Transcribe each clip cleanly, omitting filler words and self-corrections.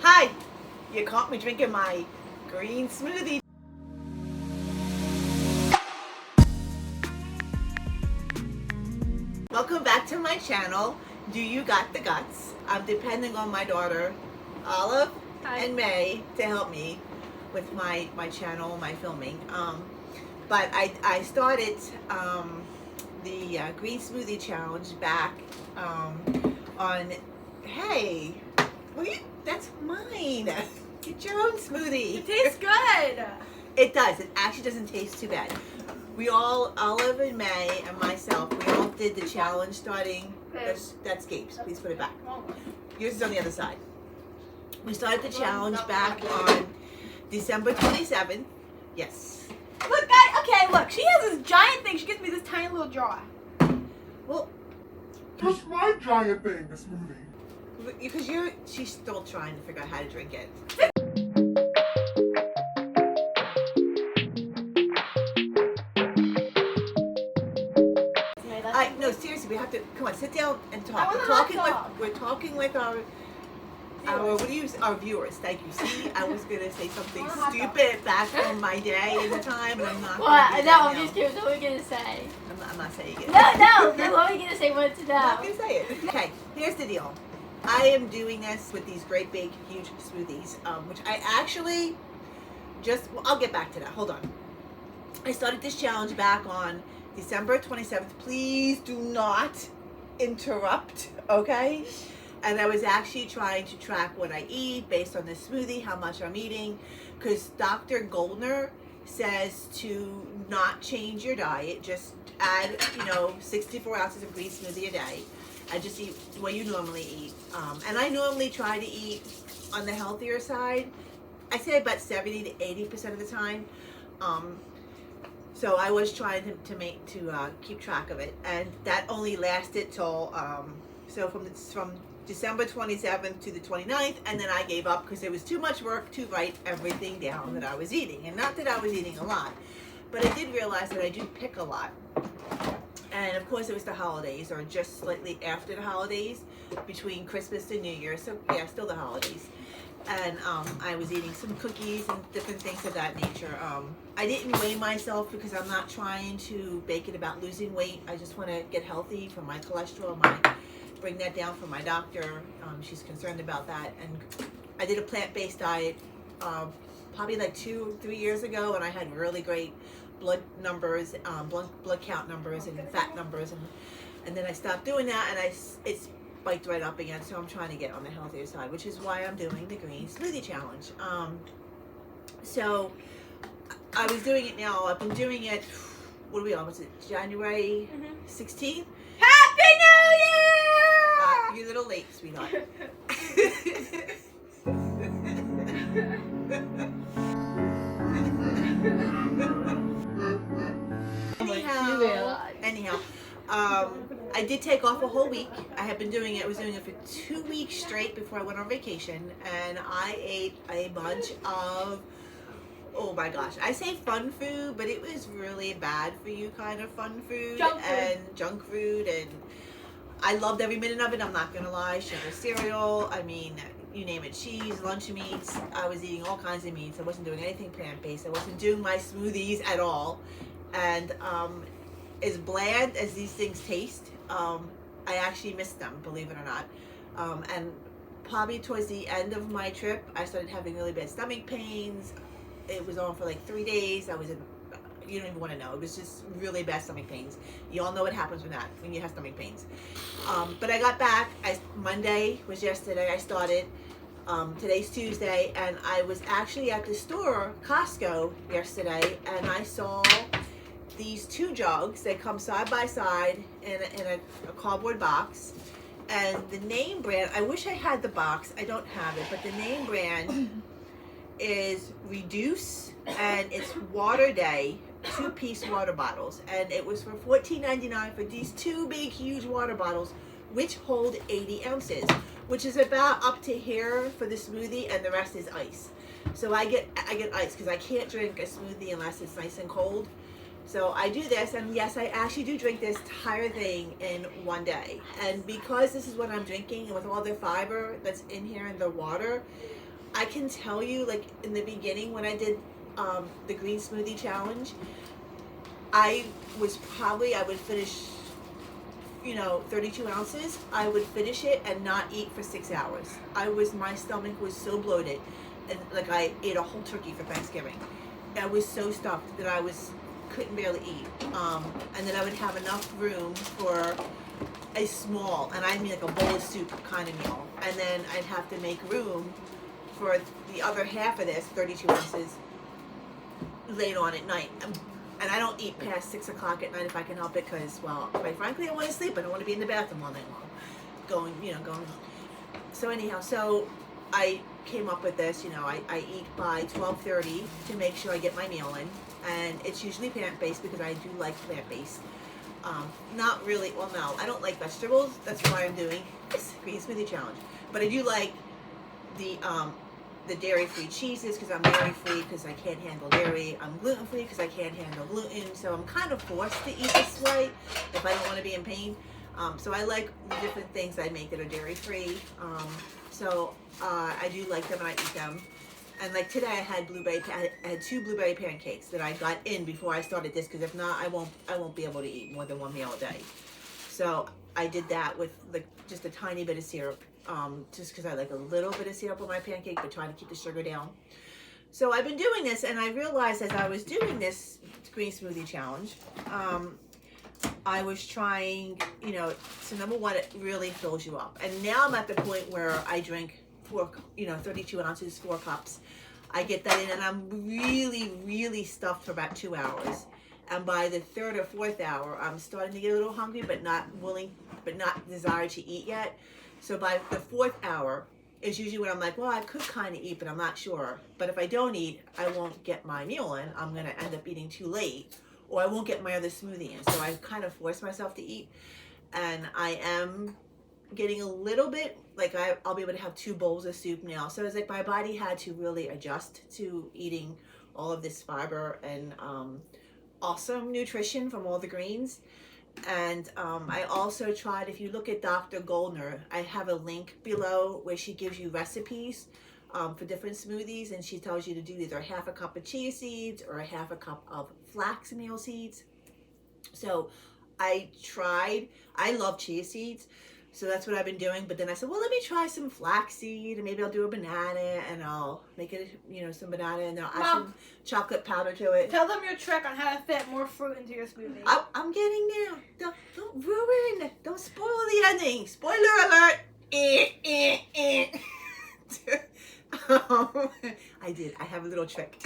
Hi, you caught me drinking my green smoothie. Welcome back to my channel. Do you got the guts? I'm depending on my daughter, Olive and May, to help me with my channel, my filming. But I started the green smoothie challenge back on, hey, well, that's mine. Get your own smoothie. It tastes good. It does. It actually doesn't taste too bad. We all, Olive and May and myself, we all did the challenge starting. That's Gabe's. Please put it back. Yours is on the other side. We started the challenge back on December 27th. Yes. Look, guys. Okay, look. She has this giant thing. She gives me this tiny little jar. Well, that's my giant thing, a smoothie. Because she's still trying to figure out how to drink it. No, seriously, we have to come on, sit down and talk. We're talking with our viewers. Thank you. See, I was gonna say something stupid back from my day and the time, and I'm not. I'm just curious. What are we gonna say? I'm not saying it. No. What are we gonna say? What to know? I'm not gonna say it. Okay, here's the deal. I am doing this with these great big huge smoothies, which I actually I'll get back to that. Hold on. I started this challenge back on December 27th. Please do not interrupt, okay? And I was actually trying to track what I eat based on this smoothie, how much I'm eating, because Dr. Goldner says to not change your diet, just add, 64 ounces of green smoothie a day, and just eat what you normally eat. And I normally try to eat on the healthier side. I say about 70 to 80% of the time. So I was trying to keep track of it, and that only lasted till from December 27th to the 29th, and then I gave up because it was too much work to write everything down that I was eating, and not that I was eating a lot, but I did realize that I do pick a lot. And of course it was the holidays, or just slightly after the holidays, between Christmas and New Year. So yeah, still the holidays. And I was eating some cookies and different things of that nature. I didn't weigh myself because I'm not trying to make it about losing weight. I just want to get healthy for my cholesterol, bring that down for my doctor. She's concerned about that. And I did a plant-based diet probably like 2 or 3 years ago, and I had really great blood numbers, blood count numbers, and fat numbers, and then I stopped doing that, and it's spiked right up again. So I'm trying to get on the healthier side, which is why I'm doing the green smoothie challenge. So I was doing it now. I've been doing it. What are we on? Was it January 16th? Happy New Year! You're a little late, sweetheart. Anyhow, I did take off a whole week. I was doing it for 2 weeks straight before I went on vacation, and I ate a bunch of, oh my gosh, I say fun food, but it was really bad for you kind of fun food. Junk food, and I loved every minute of it. I'm not gonna lie. Sugar cereal, I mean, you name it, cheese, lunch meats. I was eating all kinds of meats. I wasn't doing anything plant-based. I wasn't doing my smoothies at all. And as bland as these things taste, I actually missed them, believe it or not. And probably towards the end of my trip, I started having really bad stomach pains. It was on for like 3 days. I was in, you don't even want to know. It was just really bad stomach pains. You all know what happens when you have stomach pains. But I got back. Monday was yesterday. I started. Today's Tuesday, and I was actually at the store, Costco, yesterday, and I saw these 2 jugs. They come side by side in a cardboard box, and the name brand, I wish I had the box. I don't have it, but the name brand is Reduce, and it's Water Day 2-piece water bottles, and it was for $14.99 for these 2 big huge water bottles, which hold 80 ounces, which is about up to here for the smoothie, and the rest is ice. So I get ice because I can't drink a smoothie unless it's nice and cold. So I do this, and yes, I actually do drink this entire thing in one day. And because this is what I'm drinking, and with all the fiber that's in here in the water, I can tell you, like in the beginning when I did the green smoothie challenge, I would finish, 32 ounces. I would finish it and not eat for 6 hours. My stomach was so bloated, and like I ate a whole turkey for Thanksgiving. I was so stuffed that I couldn't barely eat. And then I would have enough room for a small, and I mean like a bowl of soup kind of meal. And then I'd have to make room for the other half of this, 32 ounces, late on at night. And I don't eat past 6 o'clock at night if I can help it, because, well, quite frankly, I want to sleep. I don't want to be in the bathroom all night long. Going. So anyhow, so I came up with this, I eat by 12:30 to make sure I get my meal in. And it's usually plant-based because I do like plant-based. Not really, well, no, I don't like vegetables. That's why I'm doing this green smoothie challenge. But I do like the dairy-free cheeses because I'm dairy-free because I can't handle dairy. I'm gluten-free because I can't handle gluten. So I'm kind of forced to eat this way if I don't want to be in pain. So I like the different things I make that are dairy-free. So I do like them and I eat them. And like today I had I had 2 blueberry pancakes that I got in before I started this, because if not, I won't be able to eat more than 1 meal a day. So I did that with like just a tiny bit of syrup, just because I like a little bit of syrup on my pancake, but trying to keep the sugar down. So I've been doing this, and I realized as I was doing this green smoothie challenge, I was trying, so number one, it really fills you up. And now I'm at the point where I drink 32 ounces, 4 cups. I get that in, and I'm really, really stuffed for about 2 hours. And by the 3rd or 4th hour, I'm starting to get a little hungry, but not desired to eat yet. So by the 4th hour is usually when I'm like, well, I could kind of eat, but I'm not sure. But if I don't eat, I won't get my meal in. I'm going to end up eating too late, or I won't get my other smoothie in. So I kind of force myself to eat. And I am getting a little bit, like I'll be able to have 2 bowls of soup now. So it's like my body had to really adjust to eating all of this fiber and awesome nutrition from all the greens. And I also tried, if you look at Dr. Goldner, I have a link below where she gives you recipes for different smoothies, and she tells you to do either 1/2 cup of chia seeds or 1/2 cup of flax meal seeds. So I love chia seeds, so that's what I've been doing. But then I said, well, let me try some flaxseed, and maybe I'll do a banana, and I'll make it, some banana, and I'll add some chocolate powder to it. Tell them your trick on how to fit more fruit into your smoothie. I'm getting there. Don't ruin. Don't spoil the ending. Spoiler alert. I did. I have a little trick.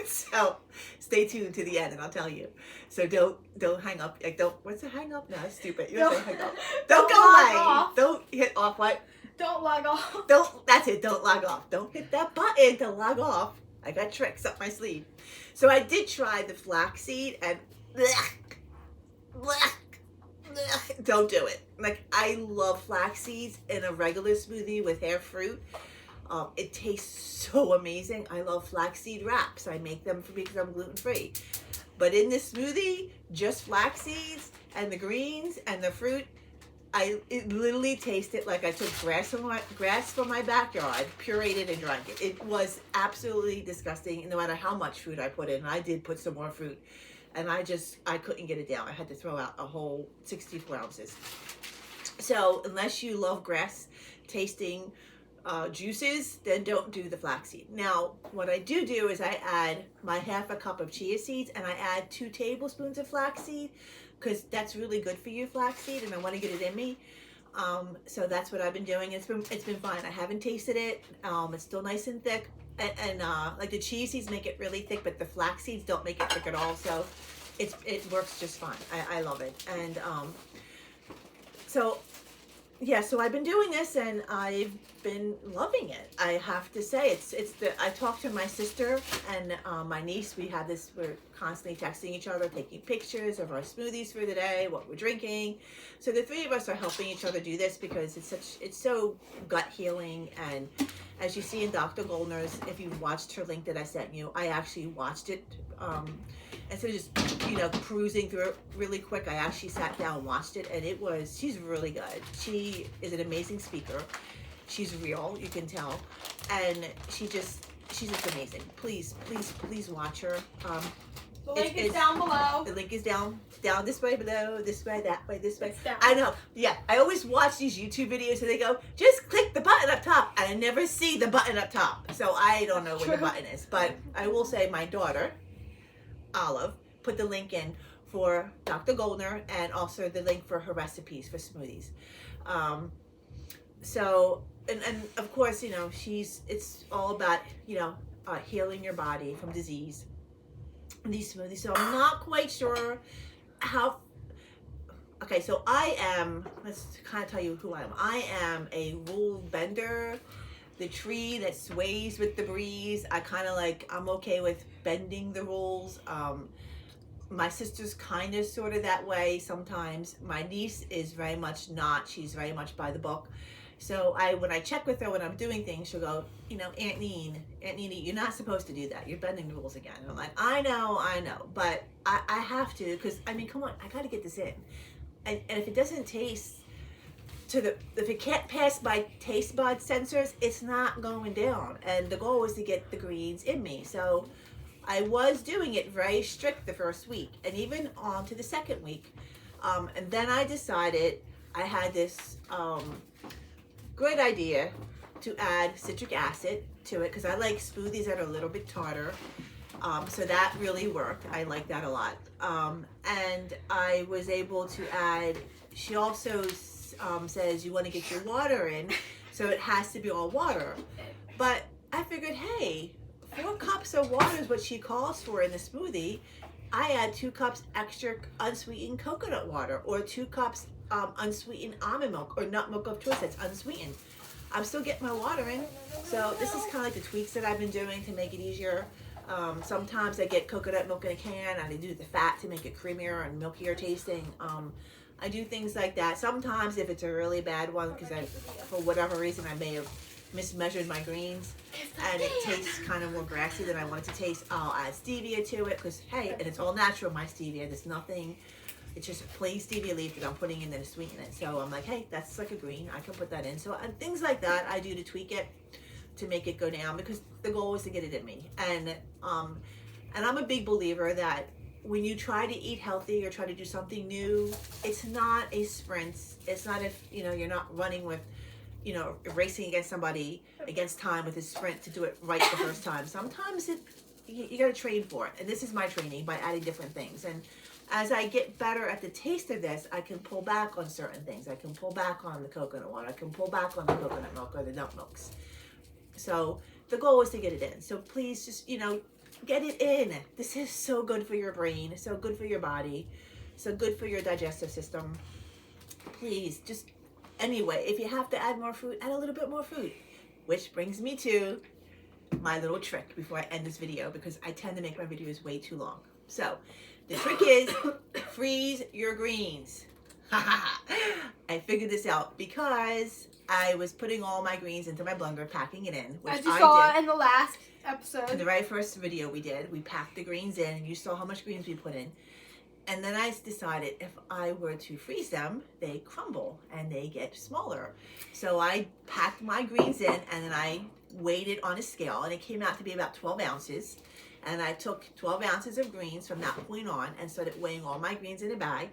So stay tuned to the end, and I'll tell you. So don't hang up. Like what's a hang up? No, that's stupid. You don't say hang up. Don't go away. Off. Don't hit off. What? Don't log off. That's it. Don't log off. Don't hit that button to log off. I got tricks up my sleeve. So I did try the flaxseed, and don't do it. Like, I love flax seeds in a regular smoothie with hair fruit. It tastes so amazing. I love flaxseed wraps. I make them because I'm gluten-free. But in this smoothie, just flax seeds and the greens and the fruit, it literally tasted like I took grass from my backyard, pureed it, and drank it. It was absolutely disgusting, no matter how much fruit I put in. I did put some more fruit, and I couldn't get it down. I had to throw out a whole 64 ounces. So unless you love grass tasting juices, then don't do the flaxseed. Now, what I do is I add my 1/2 cup of chia seeds, and I add 2 tablespoons of flaxseed, because that's really good for you, flaxseed, and I want to get it in me. So that's what I've been doing. It's been fine. I haven't tasted it. It's still nice and thick, and like the chia seeds make it really thick, but the flax seeds don't make it thick at all. So it works just fine. I love it. And so yeah, so I've been doing this, and I've been loving it. I have to say, I talked to my sister and my niece. We're constantly texting each other, taking pictures of our smoothies for the day, what we're drinking. So the 3 of us are helping each other do this, because it's so gut healing. And as you see in Dr. Goldner's, if you watched her link that I sent you, I actually watched it. Instead of just, cruising through it really quick, I actually sat down and watched it, and she's really good. She is an amazing speaker. She's real, you can tell. and she's just amazing. Please watch her. The link is down below. The link is down this way below, this way, that way, this way. It's down. I know. Yeah, I always watch these YouTube videos and they go, just click the button up top. And I never see the button up top. So I don't know where the button is. But I will say my daughter, Olive, put the link in for Dr. Goldner and also the link for her recipes for smoothies. And of course, you know, it's all about, you know, healing your body from disease. These smoothies. So I'm not quite sure how. Okay, so let's kind of tell you who I am. I am a rule bender, the tree that sways with the breeze. I'm okay with bending the rules. My sister's kind of sort of that way sometimes. My niece is very much not. She's very much by the book. So when I check with her when I'm doing things, she'll go, you know, Aunt Nene, you're not supposed to do that. You're bending the rules again. And I'm like, I know, but I have to, because, I mean, come on, I got to get this in. And if it doesn't taste if it can't pass my taste bud sensors, it's not going down. And the goal was to get the greens in me. So I was doing it very strict the first week and even on to the second week. And then I decided I had this great idea to add citric acid to it because I like smoothies that are a little bit tartar. So that really worked. I like that a lot. And I was able to add, she also says you want to get your water in, so it has to be all water. But I figured, hey, 4 cups of water is what she calls for in the smoothie. I add 2 cups extra unsweetened coconut water or 2 cups unsweetened almond milk or nut milk of choice that's unsweetened. I'm still getting my water in. So this is kind of like the tweaks that I've been doing to make it easier. Sometimes I get coconut milk in a can and I do the fat to make it creamier and milkier tasting. I do things like that. Sometimes if it's a really bad one, because for whatever reason I may have mismeasured my greens and it tastes kind of more grassy than I want it to taste, I'll add stevia to it because, hey, and it's all natural, my stevia. There's nothing, it's just a plain stevia leaf that I'm putting in there to sweeten it. So I'm like, hey, that's like a green. I can put that in. So and things like that I do to tweak it to make it go down because the goal is to get it in me. And I'm a big believer that when you try to eat healthy or try to do something new, it's not a sprint. It's not if, you know, you're not running with, you know, racing against somebody against time with a sprint to do it right the first time. Sometimes you got to train for it. And this is my training by adding different things. And as I get better at the taste of this, I can pull back on certain things. I can pull back on the coconut water. I can pull back on the coconut milk or the nut milks. So the goal is to get it in. So please just, you know, get it in. This is so good for your brain, so good for your body, so good for your digestive system. Please, just anyway, if you have to add more fruit, add a little bit more fruit. Which brings me to my little trick before I end this video because I tend to make my videos way too long. So the trick is freeze your greens. I figured this out because I was putting all my greens into my blender, packing it in, which as you saw in the last episode. In the very first video we did, we packed the greens in, and you saw how much greens we put in. And then I decided if I were to freeze them, they crumble and they get smaller. So I packed my greens in, and then I weighed it on a scale, and it came out to be about 12 ounces. And I took 12 ounces of greens from that point on and started weighing all my greens in a bag,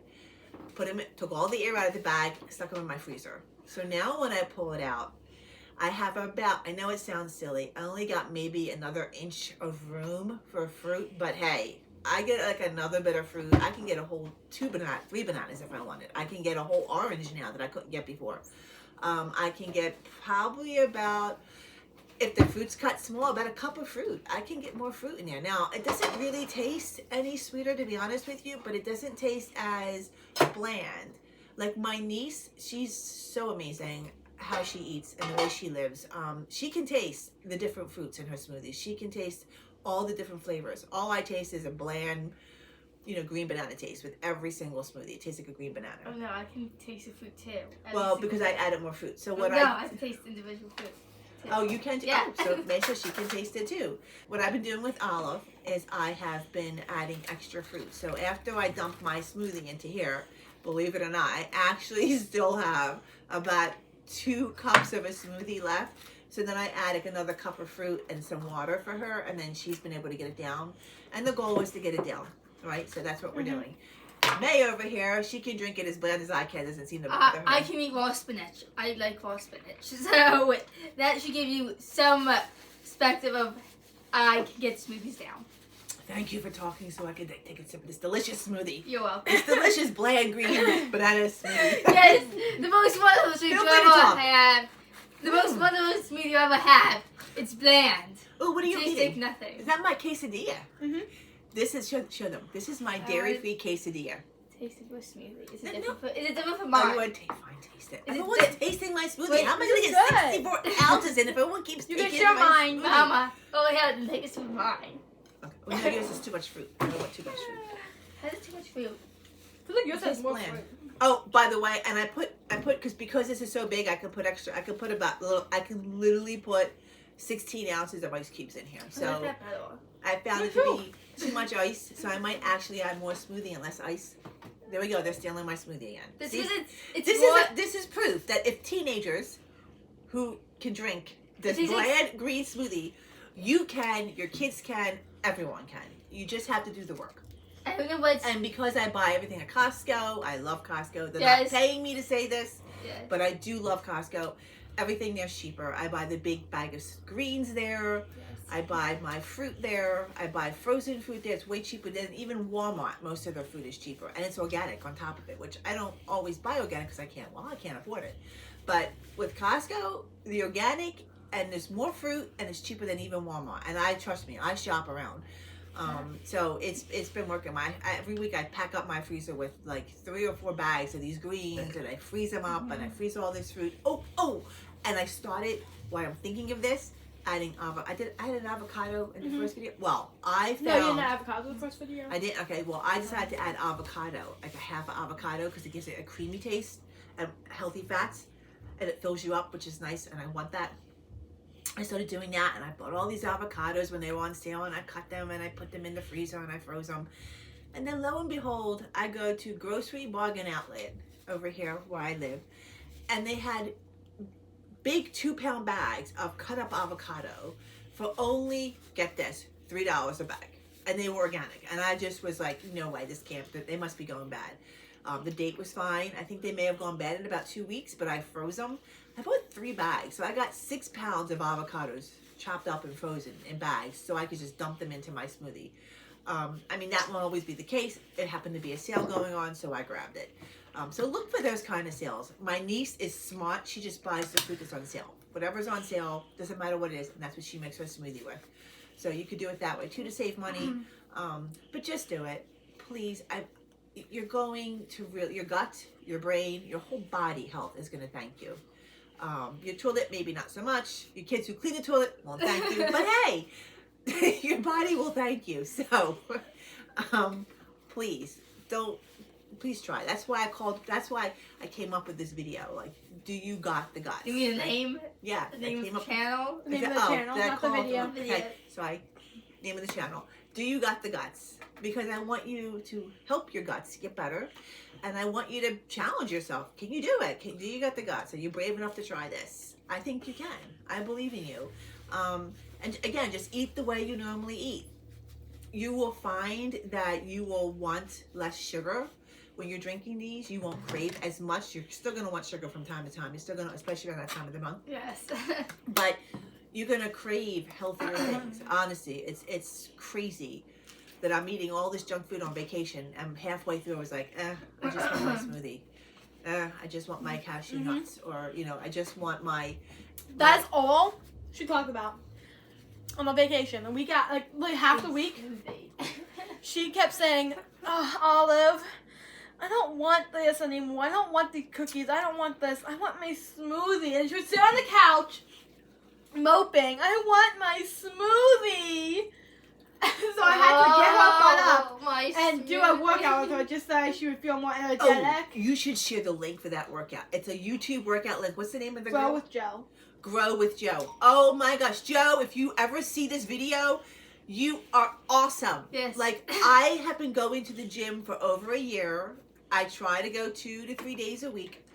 took all the air out of the bag, stuck them in my freezer. So now when I pull it out, I have about, I know it sounds silly, I only got maybe another inch of room for fruit, but hey, I get like another bit of fruit. I can get a whole 3 bananas if I wanted. I can get a whole orange now that I couldn't get before. I can get probably about, if the fruit's cut small, about a cup of fruit. I can get more fruit in there. Now, it doesn't really taste any sweeter, to be honest with you, but it doesn't taste as bland. Like my niece, she's so amazing how she eats and the way she lives. She can taste the different fruits in her smoothies. She can taste all the different flavors. All I taste is a bland, you know, green banana taste with every single smoothie. It tastes like a green banana. Oh no, I can taste the fruit too. Well, because I added more fruit. So what I can taste individual fruit. Oh, you can too? Yeah. Oh, so Mesa, she can taste it too. What I've been doing with Olive is I have been adding extra fruit. So after I dump my smoothie into here, believe it or not, I actually still have about 2 cups of a smoothie left. So then I added another cup of fruit and some water for her, and then she's been able to get it down. And the goal was to get it down, right? So that's what we're doing. May over here, she can drink it as bland as I can. Doesn't seem to bother her. I can eat raw spinach. I like raw spinach. So that should give you some perspective of I can get smoothies down. Thank you for talking so I could take a sip of this delicious smoothie. You're welcome. This delicious bland green banana smoothie. Yes, the most wonderful smoothie Feel you free to ever talk. have. The most wonderful smoothie you ever have. It's bland. Oh, what are you Tastes eating? like nothing. Is that my quesadilla? Mm-hmm. This is, show them. This is my dairy-free quesadilla. Tastes like a smoothie. Is it No, different? no. Is it different from Oh, mine? you want to fine, taste it. Is it Everyone's tasting my smoothie. Wait, How am I this going to is get good. 64 ounces in if everyone keeps You taking can share my mine, smoothie? Mama. Go ahead and take some of mine. Okay. Well, no, yours is too much fruit. I don't want too much fruit. That is too much fruit. I feel like yours It has tastes more bland. fruit. Oh, by the way, and I put because this is so big, I could put extra. I could put about little. I can literally put 16 ounces of ice cubes in here. I like So that better. I found Me it to too. be too much ice, so I might actually add more smoothie and less ice. There we go. They're stealing my smoothie again. This See? is it's This more, this is proof that if teenagers who can drink this This is- bland green smoothie, you can, your kids can, everyone can. You just have to do the work. I don't know what's And because I buy everything at Costco, I love Costco. They're Yes. not paying me to say this, yeah. but I do love Costco. Everything there's cheaper. I buy the big bag of greens there. I buy my fruit there. I buy frozen fruit there. It's way cheaper than even Walmart. Most of their food is cheaper. And it's organic on top of it, which I don't always buy organic because I can't afford it. But with Costco, the organic, and there's more fruit, and it's cheaper than even Walmart. And trust me, I shop around. So it's been working. Every week I pack up my freezer with like 3 or 4 bags of these greens, and I freeze them up, and I freeze all this fruit. Oh, and I started, while I'm thinking of this, adding avocado. I had an avocado in the first video. Well, I found. No, you didn't have avocado in the first video. I didn't. Okay, well, I decided to add avocado, like a half of avocado, because it gives it a creamy taste and healthy fats, and it fills you up, which is nice, and I want that. I started doing that, and I bought all these avocados when they were on sale, and I cut them, and I put them in the freezer, and I froze them. And then lo and behold, I go to Grocery Bargain Outlet over here where I live, and they had big 2-pound bags of cut up avocado for only, get this, $3 a bag. And they were organic. And I just was like, no way, this can't, they must be going bad. The date was fine. I think they may have gone bad in about 2 weeks, but I froze them. I bought 3 bags. So I got 6 pounds of avocados chopped up and frozen in bags so I could just dump them into my smoothie. I mean, that won't always be the case. It happened to be a sale going on, so I grabbed it. So look for those kind of sales. My niece is smart. She just buys the fruit that's on sale. Whatever's on sale, doesn't matter what it is, and that's what she makes her smoothie with. So you could do it that way too to save money. But just do it, please. You're going to your gut, your brain, your whole body health is going to thank you. Your toilet, maybe not so much. Your kids who clean the toilet won't thank you. But hey, your body will thank you. So please don't. Please try. That's why I came up with this video. Like, do you got the guts? You mean the name? Yeah. The name of the channel? The name of the channel, did I not the call it video. Okay, so name of the channel. Do you got the guts? Because I want you to help your guts get better, and I want you to challenge yourself. Can you do it? Do you got the guts? Are you brave enough to try this? I think you can. I believe in you. And again, just eat the way you normally eat. You will find that you will want less sugar. When you're drinking these, you won't crave as much. You're still going to want sugar from time to time. You're still going to, especially around that time of the month. Yes. But you're going to crave healthier things. Honestly, it's crazy that I'm eating all this junk food on vacation. And halfway through, I was like, I just want my smoothie. I just want my cashew nuts. Or, I just want my... That's all she talked about on the vacation. And we got like half the week. She kept saying, Olive, I don't want this anymore. I don't want the cookies. I don't want this. I want my smoothie. And she would sit on the couch moping. I want my smoothie. So I had to get her butt up and do a workout with her just so she would feel more energetic. Oh, you should share the link for that workout. It's a YouTube workout link. What's the name of the Grow with Joe. Grow with Joe. Oh my gosh, Joe, if you ever see this video, you are awesome. Yes. Like, I have been going to the gym for over a year. I try to go 2 to 3 days a week.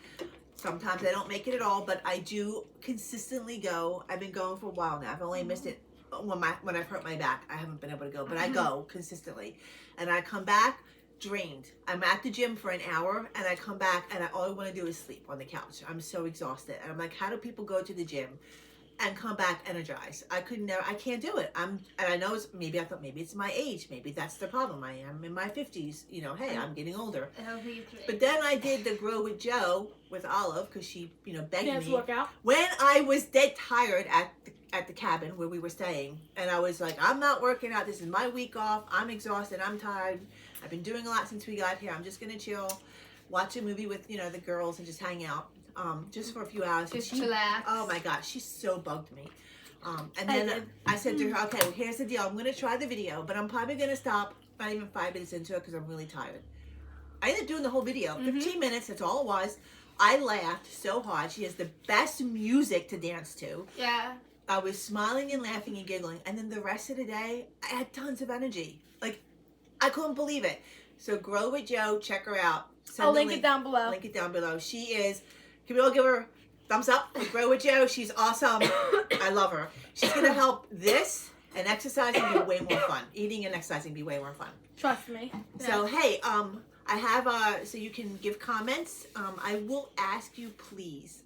Sometimes I don't make it at all, but I do consistently go. I've been going for a while now. I've only missed it when I've hurt my back. I haven't been able to go, but I go consistently. And I come back drained. I'm at the gym for an hour and I come back and all I want to do is sleep on the couch. I'm so exhausted. And I'm like, how do people go to the gym and come back energized? I can't do it. And I know I thought maybe it's my age. Maybe that's the problem. I am in my 50s. You know, hey, I'm getting older. But then I did the Grow with Joe with Olive because she, begged me. Workout. When I was dead tired at the cabin where we were staying, and I was like, I'm not working out. This is my week off. I'm exhausted. I'm tired. I've been doing a lot since we got here. I'm just gonna chill, watch a movie with the girls, and just hang out. Just for a few hours. Just relax. Oh my gosh, she so bugged me. And then I said to her, okay, well, here's the deal. I'm going to try the video, but I'm probably going to stop not even 5 minutes into it because I'm really tired. I ended up doing the whole video. 15 minutes, that's all it was. I laughed so hard. She has the best music to dance to. Yeah. I was smiling and laughing and giggling. And then the rest of the day, I had tons of energy. Like, I couldn't believe it. So Grow with Joe, check her out. I'll link it down below. Link it down below. She is... Can we all give her a thumbs up? Grow with Joe. She's awesome. I love her. She's going to help this and exercising be way more fun. Eating and exercising be way more fun. Trust me. So, hey, I have, so you can give comments. I will ask you, please.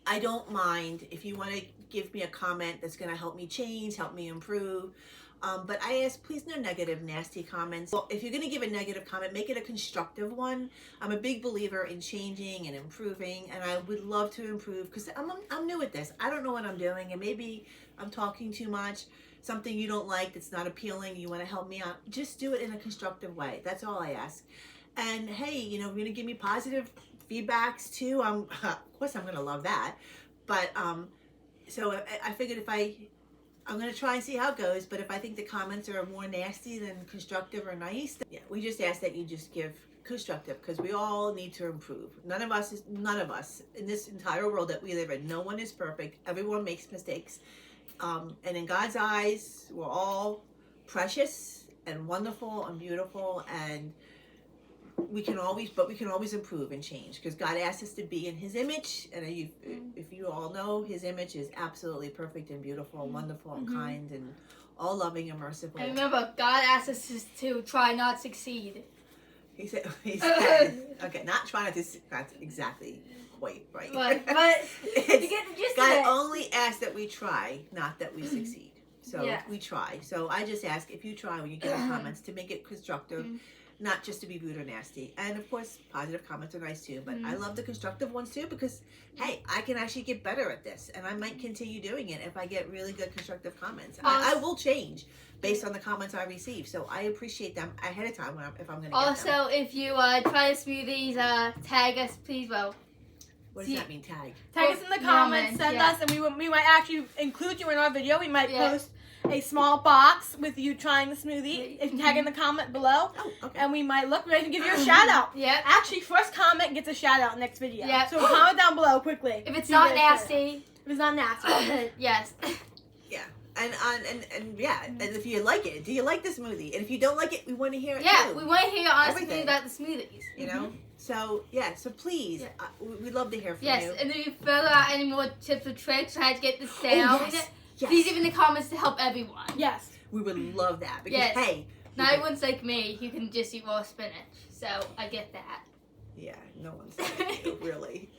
I don't mind if you want to give me a comment that's going to help me change, help me improve. But I ask, please, no negative, nasty comments. Well, if you're going to give a negative comment, make it a constructive one. I'm a big believer in changing and improving, and I would love to improve because I'm new at this. I don't know what I'm doing, and maybe I'm talking too much. Something you don't like that's not appealing, you want to help me out. Just do it in a constructive way. That's all I ask. And hey, you're going to give me positive feedbacks too. Of course, I'm going to love that. But so I figured I'm going to try and see how it goes, but if I think the comments are more nasty than constructive or nice, yeah, we just ask that you just give constructive because we all need to improve. None of us in this entire world that we live in, no one is perfect. Everyone makes mistakes. And in God's eyes, we're all precious and wonderful and beautiful, and we can always improve and change because God asked us to be in His image, and if you all know, His image is absolutely perfect and beautiful and wonderful and kind and all loving and merciful. And remember, God asked us to try not succeed. He said okay, not trying to, that's exactly quite right. But you get the gist of God it. only asks that we try, not that we succeed. So we try. So I just ask if you try when you get comments to make it constructive. Not just to be rude or nasty. And of course, positive comments are nice too. But I love the constructive ones too because, hey, I can actually get better at this. And I might continue doing it if I get really good constructive comments. I will change based on the comments I receive. So I appreciate them ahead of time if I'm going to get them. Also, if you try the smoothies, tag us, please. Well, what does that mean, tag? Tag us in the comments, send us, and we might actually include you in our video. We might post a small box with you trying the smoothie. If you tag in the comment below, and we might look ready to give you a shout out. Yeah. Actually, first comment gets a shout out next video. Yeah. So comment down below quickly. If it's not nasty. If it's not nasty. Yes. Yeah. And yeah, and if you like it, do you like the smoothie? And if you don't like it, we want to hear it Yeah, too. we want to hear your honest Everything. opinion about the smoothies. You know? So, yeah, so please, we'd love to hear from you. Yes, and if you further out any more tips or tricks on how to get this down, Yes. please leave in the comments to help everyone. Yes. We would love that because, hey. Not everyone's like me. You can just eat raw spinach. So, I get that. Yeah, no one's like you, really.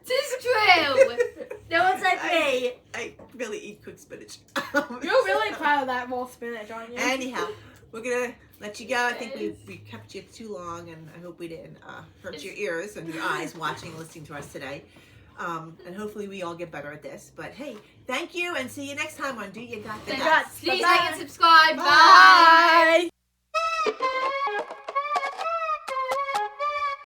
This is true. No one's like me. I really eat cooked spinach. You're really proud of that raw spinach, aren't you? Anyhow, we're going to let you go. I think we kept you too long, and I hope we didn't hurt your ears and your eyes watching and listening to us today. And hopefully we all get better at this. But hey, thank you, and see you next time on Do You Got the Guts. Please like and subscribe. Bye. Bye.